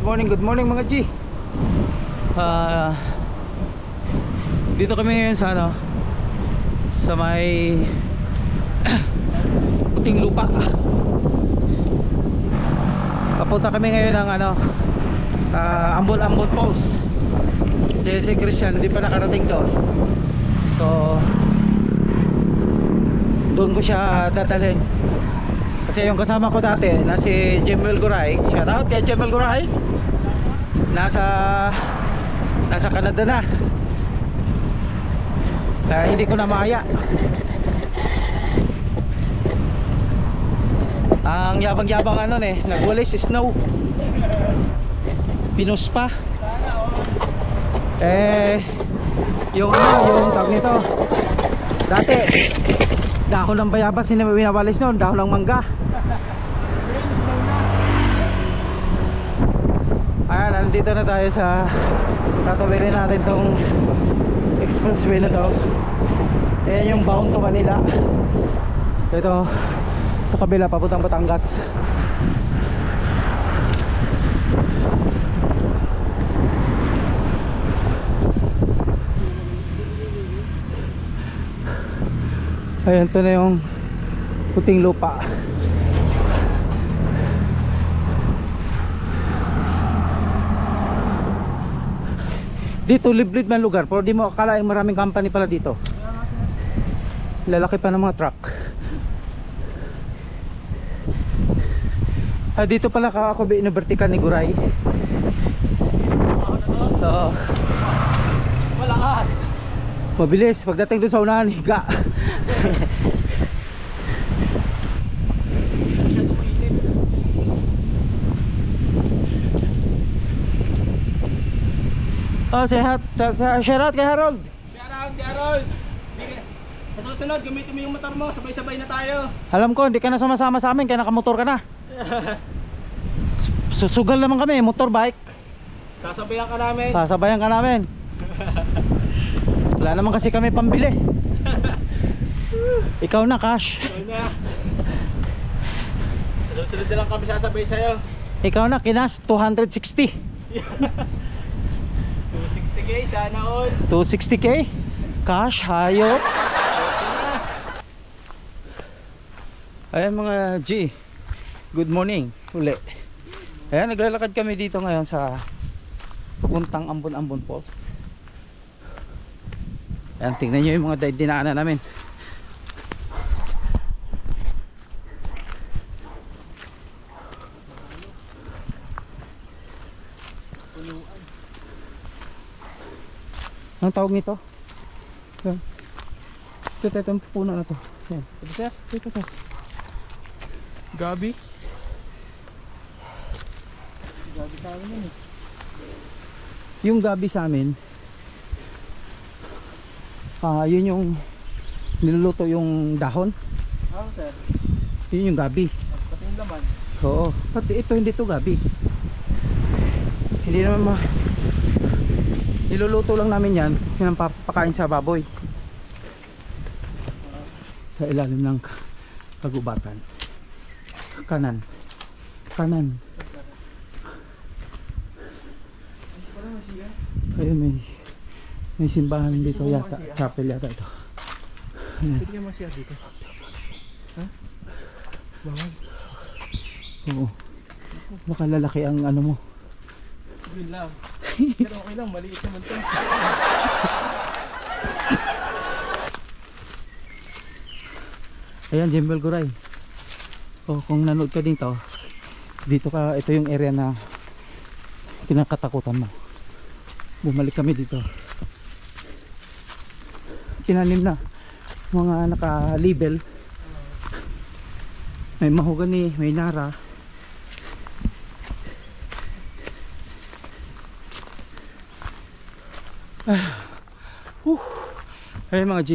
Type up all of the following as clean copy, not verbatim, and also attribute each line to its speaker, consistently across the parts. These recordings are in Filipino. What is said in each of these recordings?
Speaker 1: good morning mga G. Dito kami ngayon sa ano, sa may puting lupa. Papunta kami ngayon ng ano, Ambon Falls. Si Christian hindi pa nakarating doon. So doon ko siya dadalhin. Kasi yung kasama ko dati na si Jemel Guray, shout out kay Jemel Guray, nasa Canada na. Kaya hindi ko na maya. Ang yabang-yabang ano eh, nagwalis snow. Pinus pa. Yung tawag nito. Dati dahon ng bayabas yung winawalis noon, dahon ng mangga. Ayan, nandito na tayo sa tatawirin natin tong expressway na to. Ayan yung bound to Manila. Ito sa kabila papuntang Batangas. Ayan, ito na yung puting lupa. Dito liblib na lugar, pero di mo akalain maraming company pala dito. Lalaki pa ng mga truck. Dito pala ako binubertikan ni Guray. So, malakas. Mabilis pagdating dun sa unahan, higa. Oh, shout out kay Harold.
Speaker 2: Kay Harold. Sa susunod, gamitin mo yung motor mo, sabay-sabay na tayo.
Speaker 1: Alam ko, hindi ka na sumasama sa amin, kaya nakamotor ka na. Susugal naman kami, motorbike.
Speaker 2: Sasabayan ka namin.
Speaker 1: Sasabayan ka namin. Wala naman kasi kami pambili. Ikaw na, cash.
Speaker 2: Ikaw na. Sa susunod na lang kami sasabay sa'yo.
Speaker 1: Ikaw na, kinas 260.
Speaker 2: 260k, sana all.
Speaker 1: 260k? Cash, hayop. Ayan mga G, good morning uli. Ayan, naglalakad kami dito ngayon sa papuntang Ambon Falls. Ayan, tingnan nyo yung mga dinaanan namin. Anong tawag nito? Ito yung puno na to. Ayan, ito. Gabi. Gabi sa amin eh. Yung gabi sa amin, yun yung niluluto yung dahon.
Speaker 2: Sir.
Speaker 1: Yun yung gabi.
Speaker 2: Pati yung laman.
Speaker 1: Oo. Pati ito hindi to gabi. Hindi naman niluluto lang namin yan. Yun ang papakain sa baboy. Sa ilalim ng kagubatan. Kanan. Ayun, may simbahan dito yata. Chapel yata ito.
Speaker 2: Pwede ka masiyah dito. Ha? Bawal.
Speaker 1: Oo. Baka lalaki ang ano mo.
Speaker 2: Yun lang. Pero okay lang, maliit naman ito.
Speaker 1: Ayan, Jemel Guray. O kung nanood ka dito ka, ito yung area na kinakatakutan mo. Bumalik kami dito. Tinanim na mga naka-label. May mahogani, may nara. Ayun mga G,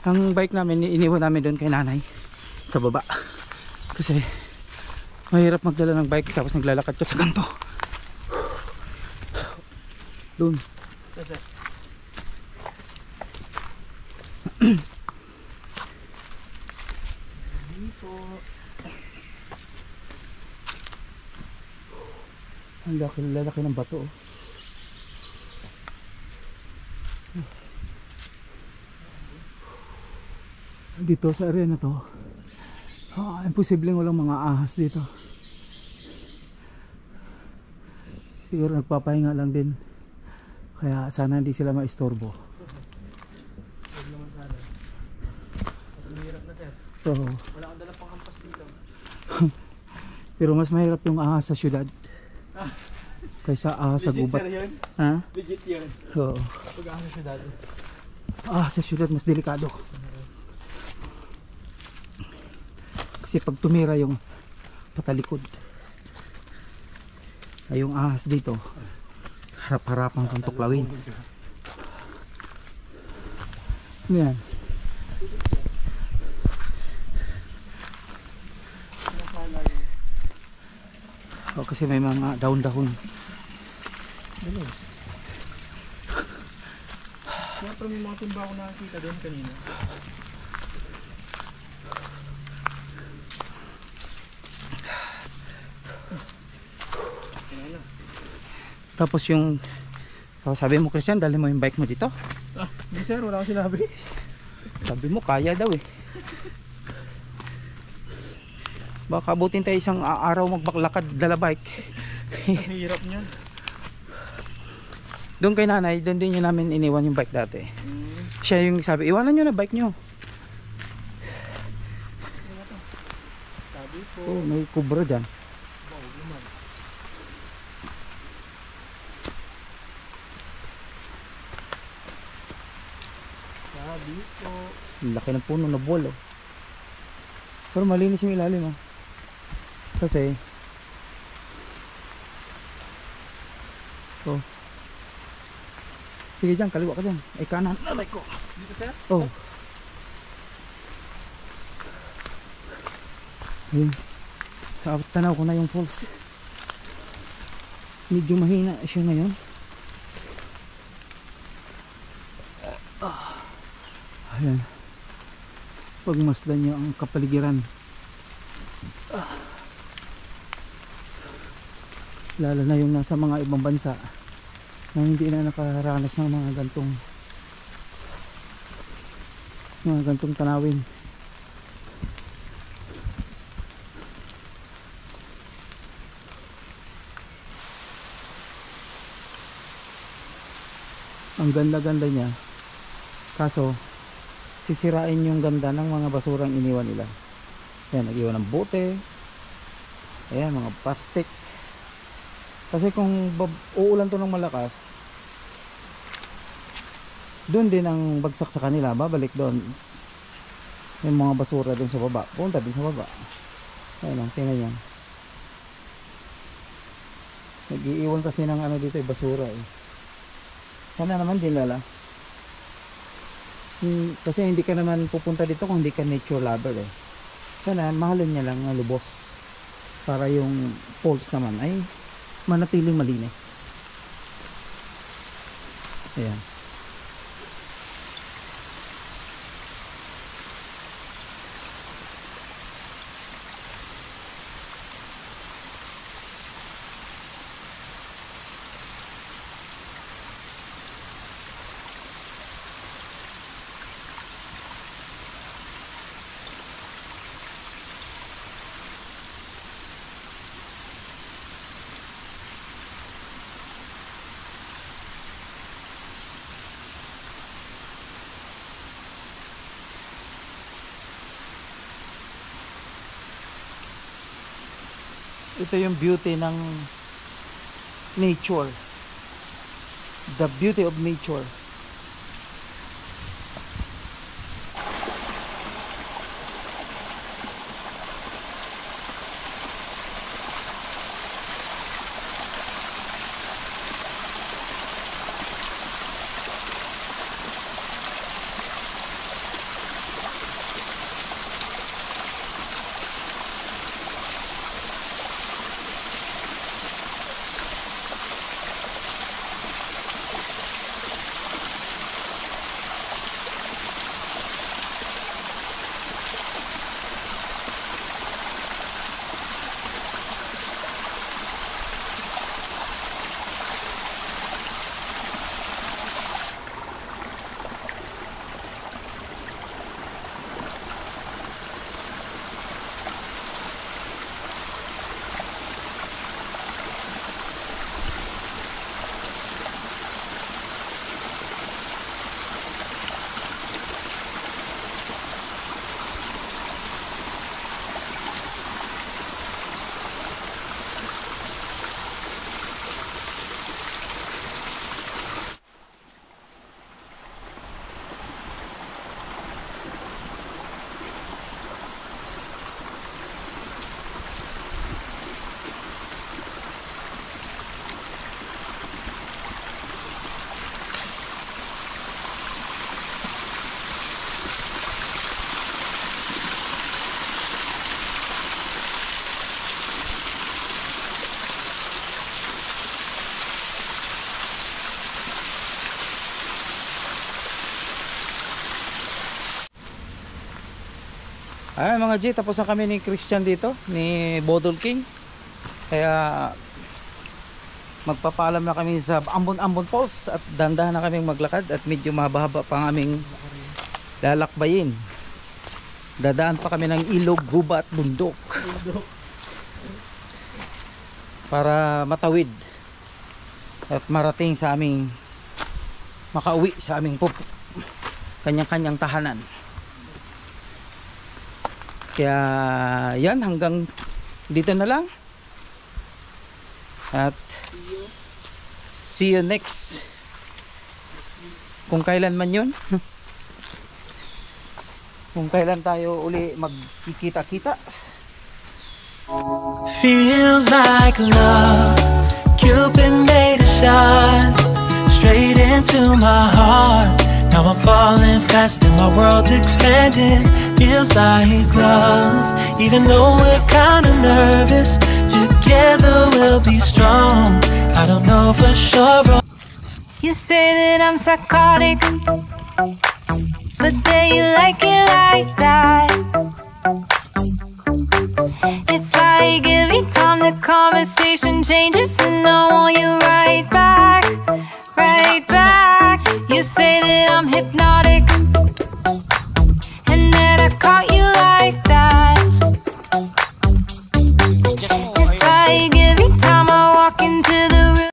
Speaker 1: ang bike namin iniwan namin doon kay nanay sa baba kasi mahirap magdala ng bike tapos naglalakad ka sa kanto doon. Ang lalaki ng bato. Oh. Dito sa area na to, imposibleng walang mga ahas dito. Siguro nagpapahinga lang din. Kaya sana hindi sila maistorbo.
Speaker 2: Huwag naman sana. At mahirap na sir.
Speaker 1: So,
Speaker 2: Wala kang dalang panghampas dito.
Speaker 1: pero mas mahirap yung ahas sa syudad kaysa ahas sa
Speaker 2: Legit
Speaker 1: gubat.
Speaker 2: sir yun?
Speaker 1: Ha?
Speaker 2: Legit yun.
Speaker 1: Oo.
Speaker 2: Pag-ahas siya dati.
Speaker 1: Sa syudad mas delikado. Kasi pag tumira yung patalikod, ay yung ahas dito harap-harapan kang tuklawin. Yan. Kasi may mga dahon-dahon.
Speaker 2: Siyempre may mga timba ko nakakita doon kanina.
Speaker 1: Tapos yung sabi mo, Christian, dali mo yung bike mo dito.
Speaker 2: Hindi sir, wala akong sinabi.
Speaker 1: Sabi mo kaya daw eh. Baka abutin tayo isang araw magbaklakad dala bike.
Speaker 2: Ang hirap niyan.
Speaker 1: Doon kay nanay, doon din niya namin iniwan yung bike dati. Siya yung sabi, iwanan nyo na bike nyo.
Speaker 2: Sabi po.
Speaker 1: Oh, may kubra dyan.
Speaker 2: Wow naman. Sabi po.
Speaker 1: Laki ng puno na bol oh. Pero malinis yung ilalim oh. Kasi sige dyan, kaliwa ka dyan. Ay kanan, alay ko.
Speaker 2: Dito sir?
Speaker 1: Oh. Ayun. Sa tanaw ko na yung falls. Medyo mahina siya ngayon. Ayan. Pagmasdan nyo ang kapaligiran. Lalo na yung nasa mga ibang bansa na hindi na nakaranas ng mga gantong tanawin. Ang ganda-ganda niya, kaso sisirain yung ganda ng mga basurang iniwan nila. Ayan, nag-iwan ng bote, ayan, mga plastic. Kasi kung uulan to ng malakas, doon din ang bagsak sa kanila, babalik doon yung mga basura doon sa baba, punta din sa baba. Ayan lang, tingnan yan. Nag-iiwan kasi ng ano dito, basura eh. Sana naman dinala. Kasi hindi ka naman pupunta dito kung hindi ka nature lover eh. Sana mahalin niya lang na lubos para yung falls naman ay manatiling malinis. Ayan. Ito yung beauty ng nature. The beauty of nature. Ay mga G, tapos na kami ni Christian dito, ni Bodol King. Kaya magpapaalam na kami sa Ambon Falls at dandahan na kaming maglakad at medyo mahaba-haba pa ang aming lalakbayin. Dadaan pa kami ng ilog, gubat, bundok para matawid at marating sa aming makauwi sa aming kanyang-kanyang tahanan. Kaya yan, hanggang dito na lang at see you next kung kailan man yun. Kung kailan tayo uli magkikita-kita.
Speaker 3: Feels like love, Cupid made a shot straight into my heart. Now I'm falling fast and my world's expanding. Feels like love, even though we're kinda nervous. Together we'll be strong. I don't know for sure.
Speaker 4: You say that I'm psychotic, but then you like it like that. It's like every time the conversation changes, and I want you right back, right back. You say that I'm hypnotic, and that I caught you like that.